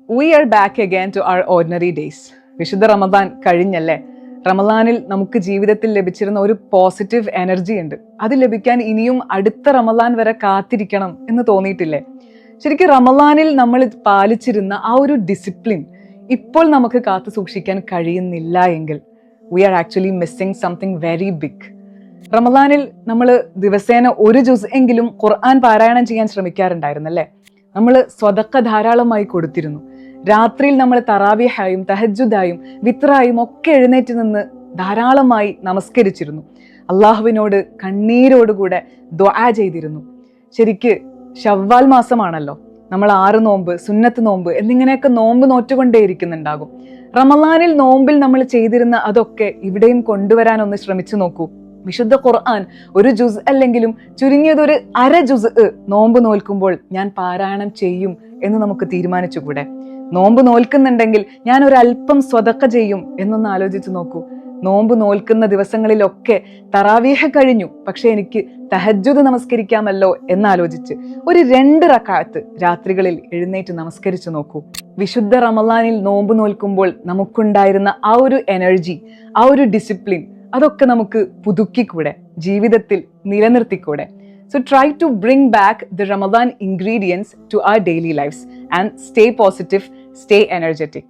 We are back again to our ordinary days. വിശുദ്ധ റമദാൻ കഴിഞ്ഞല്ലേ? റമദാനിൽ നമുക്ക് ജീവിതത്തിൽ ലഭിച്ചിരുന്ന ഒരു പോസിറ്റീവ് എനർജി ഉണ്ട്. അത് ലഭിക്കാൻ ഇനിയും അടുത്ത റമദാൻ വരെ കാത്തിരിക്കണം എന്ന് തോന്നിയിട്ടില്ലേ? ശരിക്കും റമദാനിൽ നമ്മൾ പാലിച്ചിരുന്ന ആ ഒരു ഡിസിപ്ലിൻ ഇപ്പോൾ നമുക്ക് കാത്തു സൂക്ഷിക്കാൻ കഴിയുന്നില്ല എങ്കിൽ we are actually missing something very big. റമദാനിൽ നമ്മൾ ദിവസേന ഒരു ജുസ് എങ്കിലും ഖുർആൻ പാരായണം ചെയ്യാൻ ശ്രമിക്കാറുണ്ടായിരുന്നല്ലേ? നമ്മൾ സ്വതക്ക ധാരാളമായി കൊടുത്തിരുന്നു. രാത്രിയിൽ നമ്മൾ തറാവിഹായും തഹജ്ജുദായും വിത്രായും ഒക്കെ എഴുന്നേറ്റ് നിന്ന് ധാരാളമായി നമസ്കരിച്ചിരുന്നു. അള്ളാഹുവിനോട് കണ്ണീരോടുകൂടെ ദുആ ചെയ്തിരുന്നു. ശരിക്ക് ശവ്വാൽ മാസമാണല്ലോ, നമ്മൾ 6 നോമ്പ്, സുന്നത്ത് നോമ്പ് എന്നിങ്ങനെയൊക്കെ നോമ്പ് നോറ്റുകൊണ്ടേയിരിക്കുന്നുണ്ടാകും. റമദാനിൽ നോമ്പിൽ നമ്മൾ ചെയ്തിരുന്ന അതൊക്കെ ഇവിടെയും കൊണ്ടുവരാൻ ഒന്ന് ശ്രമിച്ചു നോക്കൂ. വിശുദ്ധ ഖുർആൻ ഒരു ജുസ് അല്ലെങ്കിലും ചുരുങ്ങിയത് ഒരു അര ജുസ് നോമ്പ് നോൽക്കുമ്പോൾ ഞാൻ പാരായണം ചെയ്യും എന്ന് നമുക്ക് തീരുമാനിച്ചുകൂടെ? നോമ്പ് നോൽക്കുന്നുണ്ടെങ്കിൽ ഞാൻ ഒരല്പം സ്വതക്ക ചെയ്യും എന്നൊന്ന് ആലോചിച്ച് നോക്കൂ. നോമ്പ് നോൽക്കുന്ന ദിവസങ്ങളിലൊക്കെ തറാവീഹ് കഴിഞ്ഞു, പക്ഷെ എനിക്ക് തഹജ്ജുദ് നമസ്കരിക്കാമല്ലോ എന്നാലോചിച്ച് ഒരു 2 റക്അത്ത് രാത്രികളിൽ എഴുന്നേറ്റ് നമസ്കരിച്ചു നോക്കൂ. വിശുദ്ധ റമദാനിൽ നോമ്പ് നോൽക്കുമ്പോൾ നമുക്കുണ്ടായിരുന്ന ആ ഒരു എനർജി, ആ ഒരു ഡിസിപ്ലിൻ, അതൊക്കെ നമുക്ക് പുതുക്കിക്കൂടെ? ജീവിതത്തിൽ നിലനിർത്തിക്കൂടെ? So try to bring back the Ramadan ingredients to our daily lives and stay positive, stay energetic.